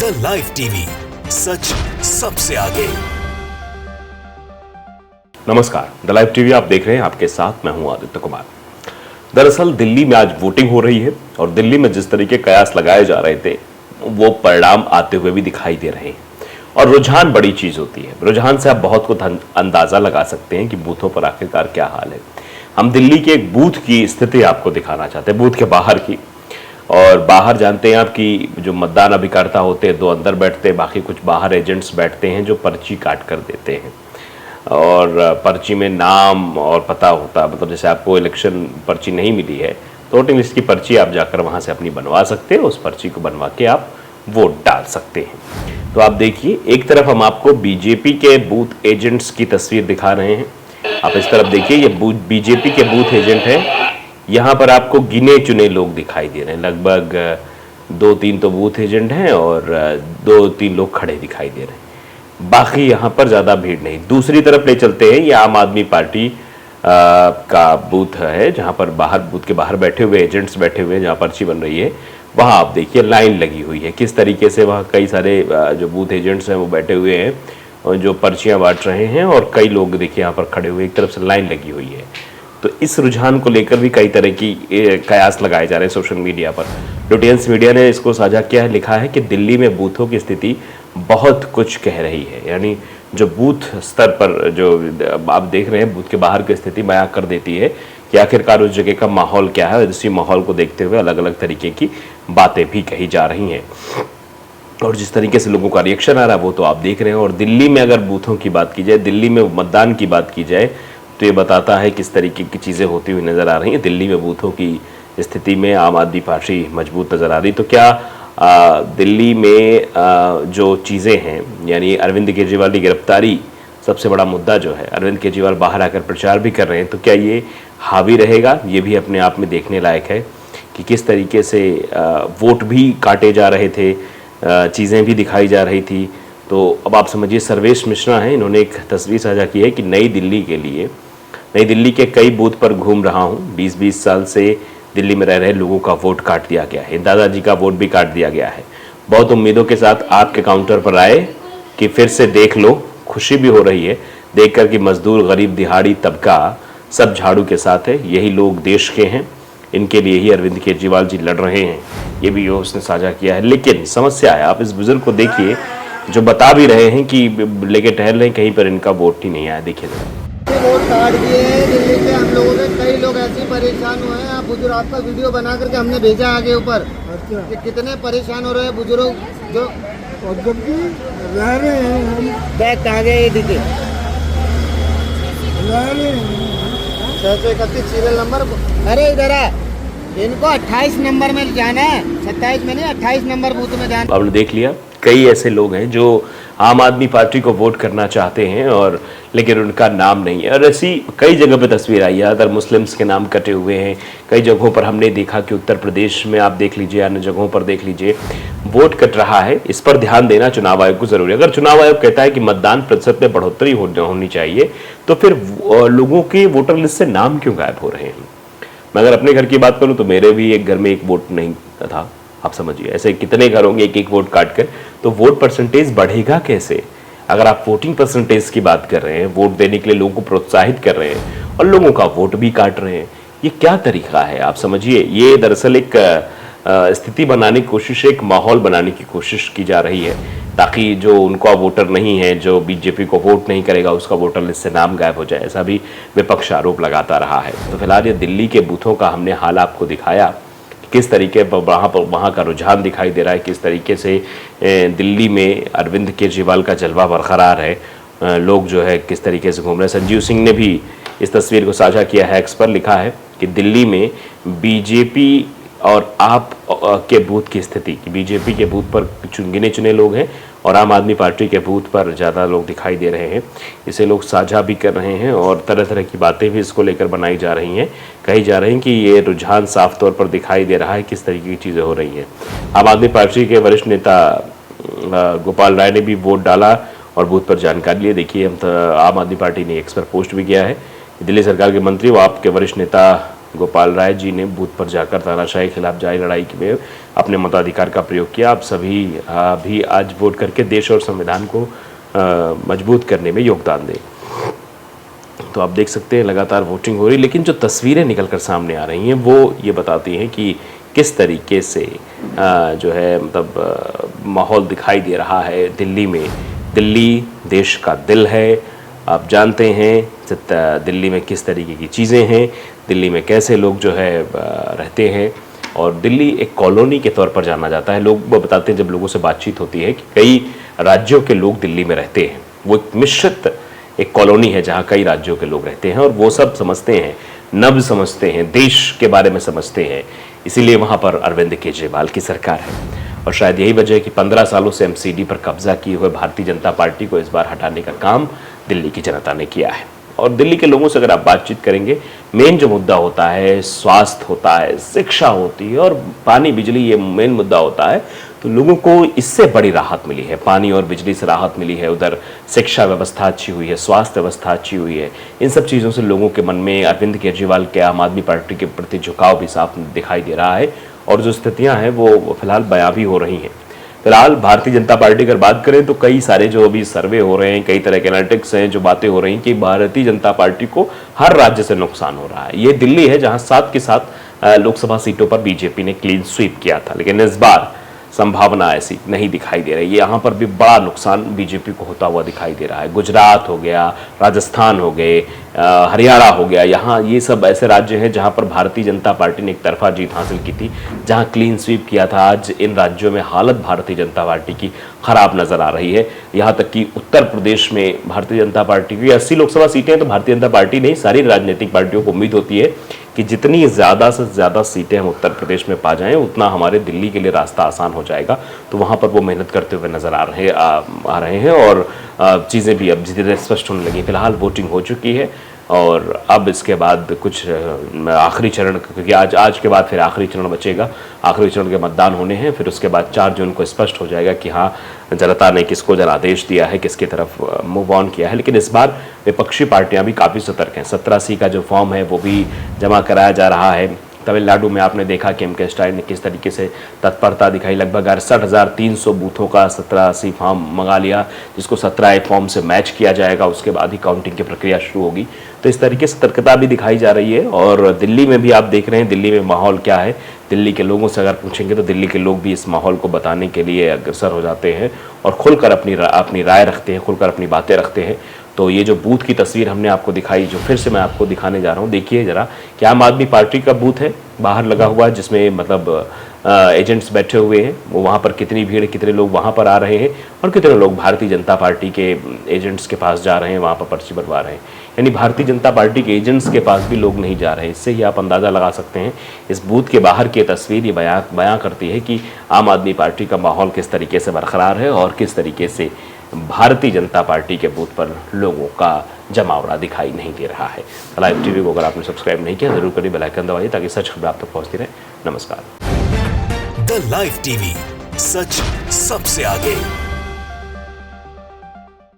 The live TV, सच सबसे आगे। नमस्कार, द लाइव टीवी आप देख रहे हैं, आपके साथ मैं हूं आदित्य कुमार। दरअसल दिल्ली में आज वोटिंग हो रही है और दिल्ली में जिस तरीके कयास लगाए जा रहे थे वो परिणाम आते हुए भी दिखाई दे रहे हैं। और रुझान बड़ी चीज होती है, रुझान से आप बहुत कुछ अंदाजा लगा सकते हैं कि बूथों पर आखिरकार क्या हाल है। हम दिल्ली के एक बूथ की स्थिति आपको दिखाना चाहते हैं, बूथ के बाहर की। और बाहर जानते हैं आप कि जो मतदान अभिकर्ता होते हैं, 2 अंदर बैठते हैं, बाकी कुछ बाहर एजेंट्स बैठते हैं जो पर्ची काट कर देते हैं। और पर्ची में नाम और पता होता है, मतलब जैसे आपको इलेक्शन पर्ची नहीं मिली है तो वोटिंग लिस्ट की पर्ची आप जाकर वहाँ से अपनी बनवा सकते हैं, उस पर्ची को बनवा के आप वोट डाल सकते हैं। तो आप देखिए, एक तरफ हम आपको बीजेपी के बूथ एजेंट्स की तस्वीर दिखा रहे हैं, आप इस तरफ देखिए, ये बीजेपी के बूथ एजेंट हैं। यहाँ पर आपको गिने चुने लोग दिखाई दे रहे हैं, लगभग 2-3 तो बूथ एजेंट हैं और 2-3 लोग खड़े दिखाई दे रहे हैं, बाकी यहाँ पर ज़्यादा भीड़ नहीं। दूसरी तरफ ले चलते हैं, ये आम आदमी पार्टी का बूथ है, जहाँ पर बाहर बूथ के बाहर बैठे हुए एजेंट्स बैठे हुए हैं, जहाँ पर्ची बन रही है वहाँ आप देखिए लाइन लगी हुई है। किस तरीके से वहाँ कई सारे जो बूथ एजेंट्स हैं वो बैठे हुए हैं और जो पर्चियाँ बांट रहे हैं, और कई लोग देखिए यहाँ पर खड़े हुए, एक तरफ से लाइन लगी हुई है। तो इस रुझान को लेकर भी कई तरह की कयास लगाए जा रहे हैं सोशल मीडिया पर। लुटियंस मीडिया ने इसको साझा किया है, लिखा है कि दिल्ली में बूथों की स्थिति बहुत कुछ कह रही है। यानी जो बूथ स्तर पर जो आप देख रहे हैं, बूथ के बाहर की स्थिति बयां कर देती है कि आखिरकार उस जगह का माहौल क्या है। इसी माहौल को देखते हुए अलग अलग तरीके की बातें भी कही जा रही हैं और जिस तरीके से लोगों का रिएक्शन आ रहा है वो तो आप देख रहे हैं। और दिल्ली में अगर बूथों की बात की जाए, दिल्ली में मतदान की बात की जाए, तो ये बताता है किस तरीके की चीज़ें होती हुई नज़र आ रही हैं। दिल्ली में बूथों की स्थिति में आम आदमी पार्टी मजबूत नज़र आ रही। तो क्या दिल्ली में जो चीज़ें हैं, यानी अरविंद केजरीवाल की गिरफ्तारी सबसे बड़ा मुद्दा जो है, अरविंद केजरीवाल बाहर आकर प्रचार भी कर रहे हैं, तो क्या ये हावी रहेगा? ये भी अपने आप में देखने लायक है कि किस तरीके से वोट भी काटे जा रहे थे, चीज़ें भी दिखाई जा रही थी। तो अब आप समझिए, सर्वेश मिश्रा हैं, इन्होंने एक तस्वीर साझा की है कि नई दिल्ली के लिए, नई दिल्ली के कई बूथ पर घूम रहा हूँ, 20-20 साल से दिल्ली में रह रहे लोगों का वोट काट दिया गया है, दादाजी का वोट भी काट दिया गया है। बहुत उम्मीदों के साथ आपके काउंटर पर आए कि फिर से देख लो, खुशी भी हो रही है देखकर कि मजदूर, गरीब, दिहाड़ी तबका सब झाड़ू के साथ है। यही लोग देश के हैं, इनके लिए ही अरविंद केजरीवाल जी लड़ रहे हैं, ये भी उसने साझा किया है। लेकिन समस्या है, आप इस बुजुर्ग को देखिए जो बता भी रहे हैं कि लेके टहल रहे हैं, कहीं पर इनका वोट ही नहीं आया। देखिए वोट काट दिए हैं दिल्ली के हम लोगों से, कई लोग ऐसे परेशान हुए हैं। आप बुजुर्ग, आपका वीडियो बना करके हमने भेजा आगे ऊपर कि कितने परेशान हो रहे हैं बुजुर्ग जो रह रहे हैं। हम बैग कहाँ गए? ये देखिए 631 सीरियल नंबर। अरे इधर है, इनको 28 नंबर में जाना है, 27 में नहीं, 28 नंबर बूथ में जाना। आपने देख लिया, कई ऐसे लोग हैं जो आम आदमी पार्टी को वोट करना चाहते हैं और लेकिन उनका नाम नहीं है। और ऐसी कई जगह पे तस्वीर आई है, अगर मुस्लिम्स के नाम कटे हुए हैं, कई जगहों पर हमने देखा कि उत्तर प्रदेश में आप देख लीजिए, अन्य जगहों पर देख लीजिए, वोट कट रहा है। इस पर ध्यान देना चुनाव आयोग को जरूरी है। अगर चुनाव आयोग कहता है कि मतदान प्रतिशत में बढ़ोतरी होनी चाहिए, तो फिर लोगों के वोटर लिस्ट से नाम क्यों गायब हो रहे हैं? मैं अगर अपने घर की बात करूं तो मेरे भी एक घर में एक वोट नहीं था। आप समझिए, ऐसे कितने घर होंगे एक एक वोट काट कर, तो वोट परसेंटेज बढ़ेगा कैसे? अगर आप वोटिंग परसेंटेज की बात कर रहे हैं, वोट देने के लिए लोगों को प्रोत्साहित कर रहे हैं और लोगों का वोट भी काट रहे हैं, ये क्या तरीका है? आप समझिए, ये दरअसल एक स्थिति बनाने की कोशिश, एक माहौल बनाने की कोशिश की जा रही है ताकि जो उनका वोटर नहीं है, जो बीजेपी को वोट नहीं करेगा, उसका वोटर लिस्ट से नाम गायब हो जाए। ऐसा भी विपक्ष आरोप लगाता रहा है। तो फिलहाल ये दिल्ली के बूथों का हमने हाल आपको दिखाया, किस तरीके पर वहाँ का रुझान दिखाई दे रहा है, किस तरीके से दिल्ली में अरविंद केजरीवाल का जलवा बरकरार है, लोग जो है किस तरीके से घूम रहे हैं। संजीव सिंह ने भी इस तस्वीर को साझा किया है एक्स पर, लिखा है कि दिल्ली में बीजेपी और आप के बूथ की स्थिति, कि बीजेपी के बूथ पर गिने चुने लोग हैं और आम आदमी पार्टी के बूथ पर ज़्यादा लोग दिखाई दे रहे हैं। इसे लोग साझा भी कर रहे हैं और तरह तरह की बातें भी इसको लेकर बनाई जा रही हैं, कही जा रही हैं कि ये रुझान साफ तौर पर दिखाई दे रहा है किस तरीके की चीज़ें हो रही हैं। आम आदमी पार्टी के वरिष्ठ नेता गोपाल राय ने भी वोट डाला और बूथ पर जानकारी ली। देखिए, आम आदमी पार्टी ने एक्स पर पोस्ट भी किया है। दिल्ली सरकार के मंत्री व आपके वरिष्ठ नेता गोपाल राय जी ने बूथ पर जाकर तानाशाही के खिलाफ जारी लड़ाई में अपने मताधिकार का प्रयोग किया। आप सभी भी आज वोट करके देश और संविधान को मजबूत करने में योगदान दें। तो आप देख सकते हैं लगातार वोटिंग हो रही, लेकिन जो तस्वीरें निकलकर सामने आ रही हैं वो ये बताती हैं कि किस तरीके से जो है मतलब माहौल दिखाई दे रहा है दिल्ली में। दिल्ली देश का दिल है, आप जानते हैं दिल्ली में किस तरीके की चीज़ें हैं, दिल्ली में कैसे लोग जो है रहते हैं। और दिल्ली एक कॉलोनी के तौर पर जाना जाता है। लोग वो बताते हैं जब लोगों से बातचीत होती है कि कई राज्यों के लोग दिल्ली में रहते हैं। वो एक मिश्रित एक कॉलोनी है जहाँ कई राज्यों के लोग रहते हैं और वो सब समझते हैं, नब्ज़ समझते हैं, देश के बारे में समझते हैं। इसीलिए वहाँ पर अरविंद केजरीवाल की सरकार है और शायद यही वजह है कि 15 सालों से एमसीडी पर कब्जा किए हुए भारतीय जनता पार्टी को इस बार हटाने का काम दिल्ली की जनता ने किया है। और दिल्ली के लोगों से अगर आप बातचीत करेंगे, मेन जो मुद्दा होता है स्वास्थ्य होता है, शिक्षा होती है और पानी बिजली, ये मेन मुद्दा होता है। तो लोगों को इससे बड़ी राहत मिली है, पानी और बिजली से राहत मिली है, उधर शिक्षा व्यवस्था अच्छी हुई है, स्वास्थ्य व्यवस्था अच्छी हुई है। इन सब चीज़ों से लोगों के मन में अरविंद केजरीवाल के आम आदमी पार्टी के प्रति झुकाव भी साफ दिखाई दे रहा है और जो स्थितियाँ हैं वो फिलहाल बयां भी हो रही हैं। फिलहाल भारतीय जनता पार्टी अगर बात करें तो कई सारे जो अभी सर्वे हो रहे हैं, कई तरह के एनालिटिक्स हैं, जो बातें हो रही हैं कि भारतीय जनता पार्टी को हर राज्य से नुकसान हो रहा है। ये दिल्ली है जहां 7 की 7 लोकसभा सीटों पर बीजेपी ने क्लीन स्वीप किया था, लेकिन इस बार संभावना ऐसी नहीं दिखाई दे रही है। यहाँ पर भी बड़ा नुकसान बीजेपी को होता हुआ दिखाई दे रहा है। गुजरात हो गया, राजस्थान हो गए, हरियाणा हो गया, यहाँ ये सब ऐसे राज्य हैं जहाँ पर भारतीय जनता पार्टी ने एक तरफा जीत हासिल की थी, जहाँ क्लीन स्वीप किया था। आज इन राज्यों में हालत भारतीय जनता पार्टी की खराब नजर आ रही है। यहाँ तक कि उत्तर प्रदेश में भारतीय जनता पार्टी की 80 लोकसभा सीटें हैं, तो भारतीय जनता पार्टी नहीं, सारी राजनीतिक पार्टियों को उम्मीद होती है कि जितनी ज़्यादा से ज़्यादा सीटें हम उत्तर प्रदेश में पा जाएं उतना हमारे दिल्ली के लिए रास्ता आसान हो जाएगा। तो वहाँ पर वो मेहनत करते हुए नज़र आ रहे हैं और चीज़ें भी अब धीरे धीरे स्पष्ट होने लगी। फिलहाल वोटिंग हो चुकी है और अब इसके बाद कुछ आखिरी चरण, क्योंकि आज के बाद फिर आखिरी चरण बचेगा, आखिरी चरण के मतदान होने हैं। फिर उसके बाद 4 जून को स्पष्ट हो जाएगा कि हाँ जनता ने किसको जनादेश दिया है, किसकी तरफ मूव ऑन किया है। लेकिन इस बार विपक्षी पार्टियां भी काफ़ी सतर्क हैं। 17C का जो फॉर्म है वो भी जमा कराया जा रहा है। तमिलनाडु में आपने देखा कि एम.के. स्टालिन ने किस तरीके से तत्परता दिखाई। लगभग 68,300 बूथों का 17C फॉर्म मंगा लिया, जिसको 17A फॉर्म से मैच किया जाएगा। उसके बाद ही काउंटिंग की प्रक्रिया शुरू होगी। तो इस तरीके से सतर्कता भी दिखाई जा रही है। और दिल्ली में भी आप देख रहे हैं दिल्ली में माहौल क्या है। दिल्ली के लोगों से अगर पूछेंगे तो दिल्ली के लोग भी इस माहौल को बताने के लिए अग्रसर हो जाते हैं और खुलकर अपनी राय रखते हैं, खुलकर अपनी बातें रखते हैं। तो ये जो बूथ की तस्वीर हमने आपको दिखाई, जो फिर से मैं आपको दिखाने जा रहा हूँ, देखिए ज़रा कि आम आदमी पार्टी का बूथ है, बाहर लगा हुआ है, जिसमें मतलब एजेंट्स बैठे हुए हैं। वो वहाँ पर कितनी भीड़, कितने लोग वहाँ पर आ रहे हैं और कितने लोग भारतीय जनता पार्टी के एजेंट्स के पास जा रहे हैं, वहाँ पर पर्ची बनवा रहे हैं। यानी भारतीय जनता पार्टी के एजेंट्स के पास भी लोग नहीं जा रहे। इससे ही आप अंदाज़ा लगा सकते हैं। इस बूथ के बाहर की तस्वीर ये बयां करती है कि आम आदमी पार्टी का माहौल किस तरीके से बरकरार है और किस तरीके से भारतीय जनता पार्टी के बूथ पर लोगों का जमावड़ा दिखाई नहीं दे रहा है। लाइव टीवी को अगर आपने सब्सक्राइब नहीं किया जरूर करिए, बेल आइकन दबाइए ताकि सच खबर आप तक पहुंचती रहे। नमस्कार। द लाइव टीवी, सच सबसे आगे।